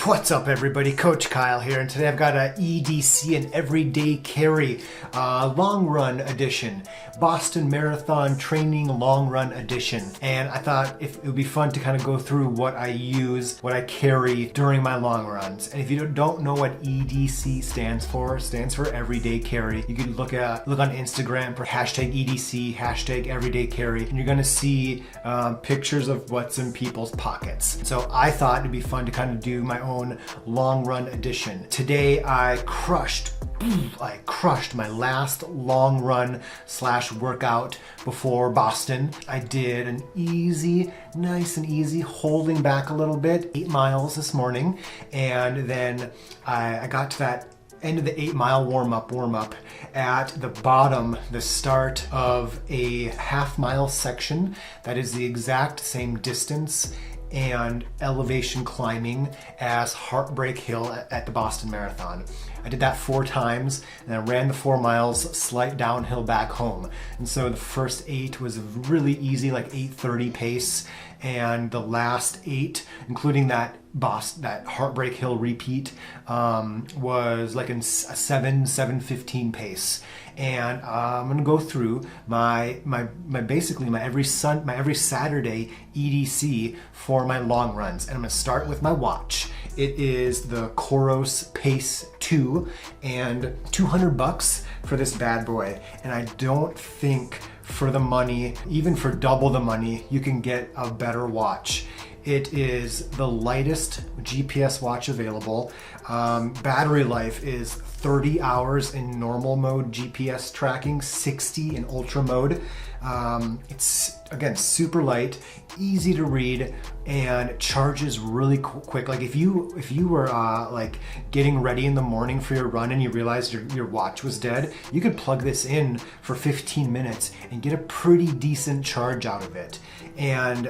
What's up everybody, Coach Kyle here, and today I've got an EDC, an everyday carry, long run edition, Boston Marathon training long run edition. And I thought it would be fun to kind of go through what I use, what I carry during my long runs. And if you don't know what EDC stands for everyday carry. You can look on Instagram for hashtag EDC, hashtag everyday carry, and you're gonna see pictures of what's in people's pockets. So I thought it'd be fun to kind of do my own long run edition. Today I crushed my last long run / workout before Boston. I did an easy, nice and easy, holding back a little bit, 8 miles this morning, and then I got to that end of the 8-mile warm up at the bottom, the start of a half-mile section that is the exact same distance and elevation climbing as Heartbreak Hill at the Boston Marathon. I did that 4 times, and I ran the 4 miles, slight downhill back home. And so the first 8 was really easy, like 8:30 pace, and the last 8, including that Heartbreak Hill repeat, was like in a 7:15 pace. And I'm gonna go through my basically my every Saturday EDC for my long runs, and I'm gonna start with my watch. It is the Coros Pace 2, and $200 for this bad boy. And I don't think for the money, even for double the money, you can get a better watch. It is the lightest GPS watch available. Battery life is 30 hours in normal mode GPS tracking, 60 in ultra mode. It's, again, super light, easy to read, and charges really quick. Like if you were like getting ready in the morning for your run and you realized your watch was dead, you could plug this in for 15 minutes and get a pretty decent charge out of it. And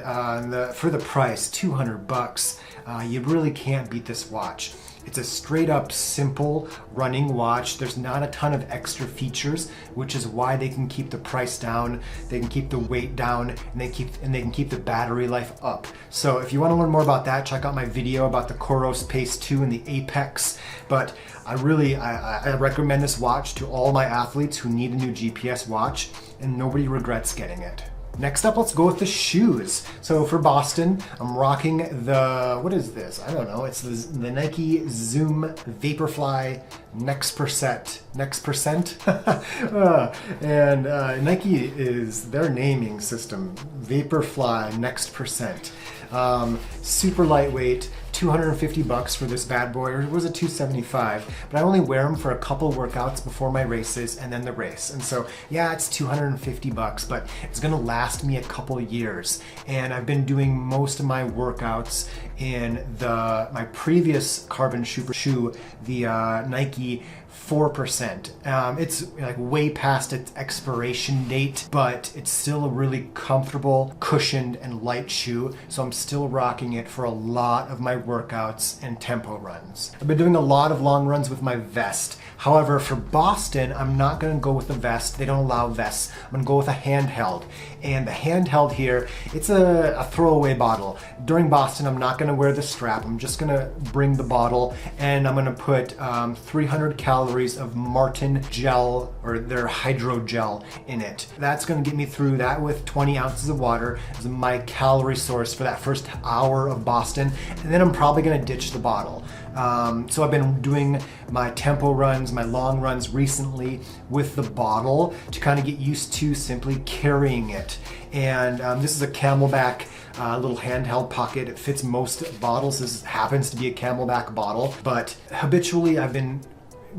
for the price, $200, you really can't beat this watch. It's a straight up simple running watch. There's not a ton of extra features, which is why they can keep the price down, they can keep the weight down, and they can keep the battery life up. So if you want to learn more about that, check out my video about the Coros Pace 2 and the Apex. But I recommend this watch to all my athletes who need a new GPS watch, and nobody regrets getting it. Next up, let's go with the shoes. So for Boston, I'm rocking the, what is this? I don't know. It's the Nike Zoom Vaporfly Next Percent. And Nike is their naming system, Vaporfly Next Percent. Super lightweight, $250 for this bad boy, or was it $275? But I only wear them for a couple workouts before my races and then the race. And so, yeah, it's $250, but it's gonna last me a couple years. And I've been doing most of my workouts in my previous carbon shoe, the Nike 4%. It's like way past its expiration date, but it's still a really comfortable, cushioned, and light shoe. So I'm still rocking it for a lot of my workouts and tempo runs. I've been doing a lot of long runs with my vest. However, for Boston, I'm not gonna go with the vest. They don't allow vests. I'm gonna go with a handheld. And the handheld here, it's a throwaway bottle. During Boston, I'm not gonna wear the strap. I'm just gonna bring the bottle, and I'm gonna put 300 calories of Martin gel, or their hydro gel, in it. That's gonna get me through that with 20 ounces of water as my calorie source for that first hour of Boston. And then I'm probably gonna ditch the bottle. So I've been doing my tempo runs, my long runs recently with the bottle to kind of get used to simply carrying it. And this is a Camelback little handheld pocket. It fits most bottles. This happens to be a Camelback bottle, but habitually I've been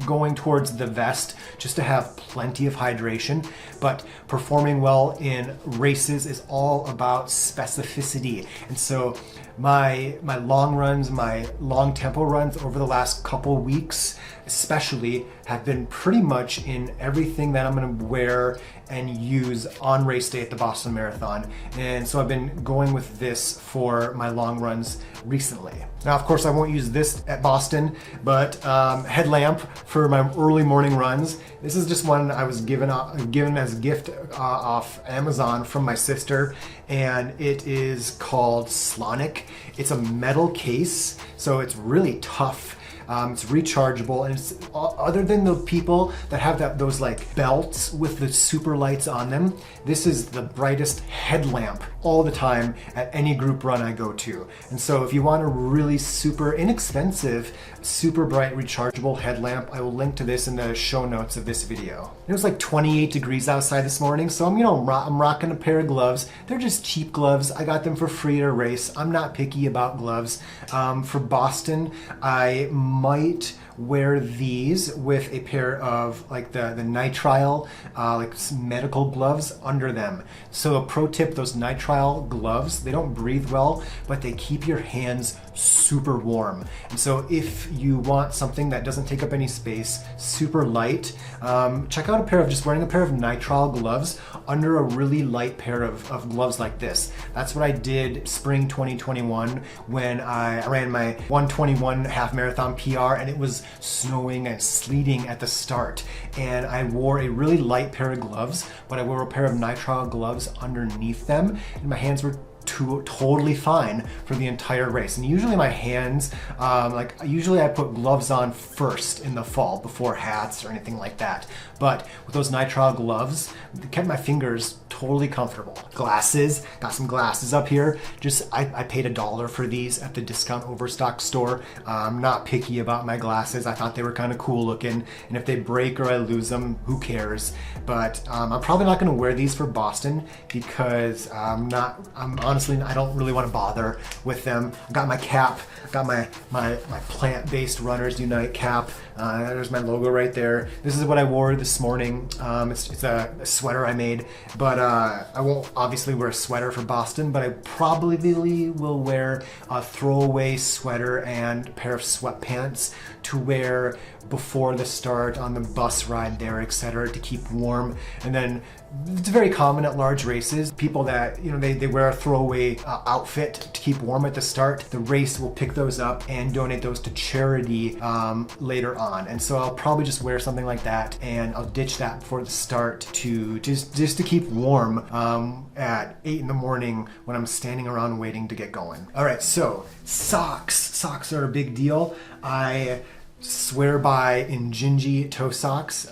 going towards the vest just to have plenty of hydration. But performing well in races is all about specificity. And so my long runs, my long tempo runs over the last couple weeks especially have been pretty much in everything that I'm going to wear and use on race day at the Boston Marathon. And so I've been going with this for my long runs recently. Now, of course, I won't use this at Boston, but Headlamp for my early morning runs. This is just one I was given as a gift off Amazon from my sister, and it is called Slonic. It's a metal case, so it's really tough. It's rechargeable, and it's other than the people that have those like belts with the super lights on them, this is the brightest headlamp all the time at any group run I go to. And so if you want a really super inexpensive, super bright rechargeable headlamp, I will link to this in the show notes of this video. It was like 28 degrees outside this morning, so I'm rocking a pair of gloves. They're just cheap gloves. I got them for free at a race. I'm not picky about gloves. For Boston, I might wear these with a pair of like the nitrile like medical gloves under them. So a pro tip, those nitrile gloves, they don't breathe well, but they keep your hands super warm. And so if you want something that doesn't take up any space, super light, check out wearing a pair of nitrile gloves under a really light pair of gloves like this. That's what I did spring 2021 when I ran my 121 half marathon PR, and it was snowing and sleeting at the start. And I wore a really light pair of gloves, but I wore a pair of nitrile gloves underneath them, and my hands were totally fine for the entire race. And usually my hands, usually I put gloves on first in the fall before hats or anything like that. But with those nitrile gloves, they kept my fingers totally comfortable. Glasses, got some glasses up here. I paid $1 for these at the discount overstock store. I'm not picky about my glasses. I thought they were kind of cool looking, and if they break or I lose them, who cares? But I'm probably not going to wear these for Boston because honestly, I don't really want to bother with them. I've got my cap, got my plant-based Runners Unite cap. There's my logo right there. This is what I wore this morning. It's a sweater I made, but I won't obviously wear a sweater for Boston, but I probably will wear a throwaway sweater and a pair of sweatpants to wear before the start, on the bus ride there, etc., to keep warm. And then it's very common at large races, people that, they wear a throwaway outfit to keep warm at the start. The race will pick those up and donate those to charity later on. And so I'll probably just wear something like that, and I'll ditch that before the start to just to keep warm at 8 in the morning when I'm standing around waiting to get going. All right, so socks. Socks are a big deal. I swear by Injinji toe socks.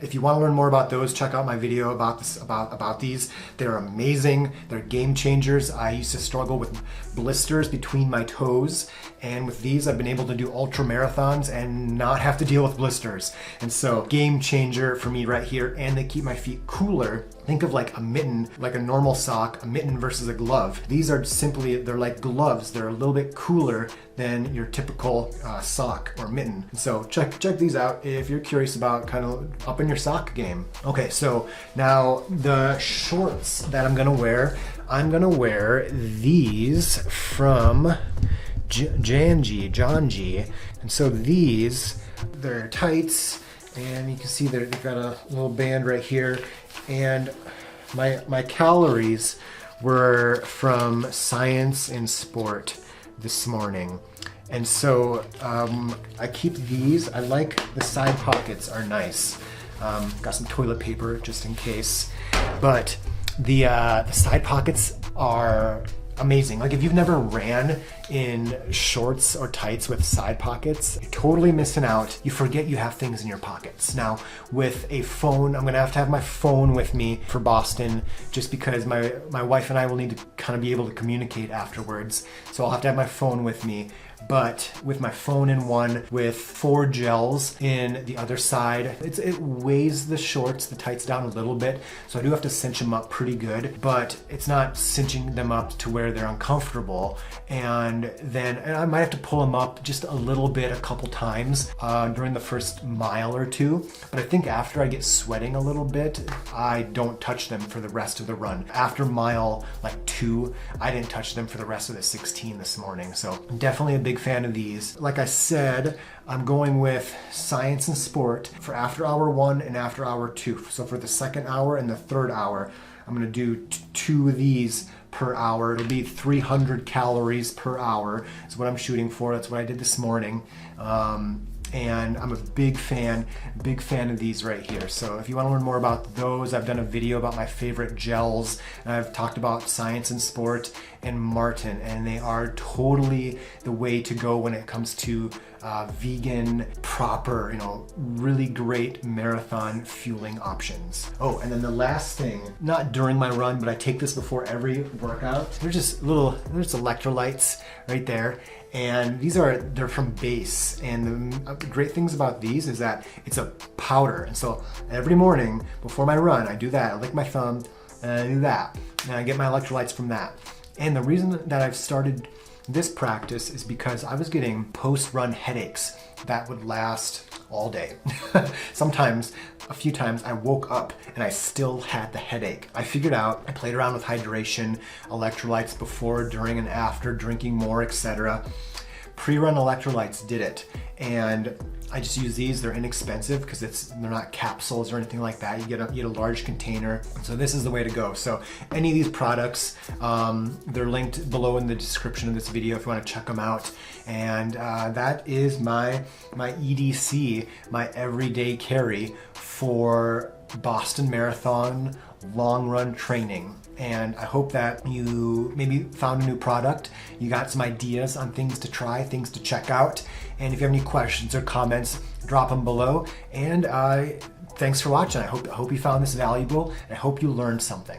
If you want to learn more about those, check out my video about these. They're amazing. They're game changers. I used to struggle with blisters between my toes, and with these I've been able to do ultra marathons and not have to deal with blisters. And so game changer for me right here, and they keep my feet cooler. Think of like a mitten, like a normal sock, a mitten versus a glove. These are they're like gloves. They're a little bit cooler than your typical sock or mitten. So check these out if you're curious about kind of upping your sock game. Okay, so now the shorts that I'm gonna wear these from John G. And so they're tights, and you can see that they've got a little band right here. And my calories were from Science and Sport this morning. And so I keep these. I like the side pockets are nice. Got some toilet paper just in case. But the side pockets are amazing. Like if you've never ran in shorts or tights with side pockets, you're totally missing out. You forget you have things in your pockets. Now with a phone, I'm gonna have to have my phone with me for Boston, just because my wife and I will need to kind of be able to communicate afterwards. So I'll have to have my phone with me. But with my phone in one, with 4 gels in the other side, it weighs the shorts, the tights down a little bit, so I do have to cinch them up pretty good, but it's not cinching them up to where they're uncomfortable. And I might have to pull them up just a little bit a couple times during the first mile or two, but I think after I get sweating a little bit, I don't touch them for the rest of the run. After mile 2, I didn't touch them for the rest of the 16 this morning, so definitely a big fan of these. Like I said, I'm going with Science and Sport for after hour 1 and after hour 2. So for the second hour and the third hour, I'm gonna do 2 of these per hour. It'll be 300 calories per hour is what I'm shooting for. That's what I did this morning. and I'm a big fan of these right here. So if you want to learn more about those, I've done a video about my favorite gels, and I've talked about Science and Sport and Martin, and they are totally the way to go when it comes to vegan, proper, really great marathon fueling options. Oh, and then the last thing, not during my run, but I take this before every workout. There's electrolytes right there. And they're from Base. And the great things about these is that it's a powder. And so every morning before my run, I do that. I lick my thumb and I do that. And I get my electrolytes from that. And the reason that I've started this practice is because I was getting post-run headaches that would last all day. Sometimes, a few times, I woke up and I still had the headache. I figured out, I played around with hydration, electrolytes before, during, and after, drinking more, etc. Pre-run electrolytes did it, and I just use these. They're inexpensive because they're not capsules or anything like that. You get a large container, so this is the way to go. So any of these products, they're linked below in the description of this video if you want to check them out. And that is my EDC, my everyday carry for Boston Marathon long run training. And I hope that you maybe found a new product, you got some ideas on things to try, things to check out. And if you have any questions or comments, drop them below. And thanks for watching. I hope you found this valuable, and I hope you learned something.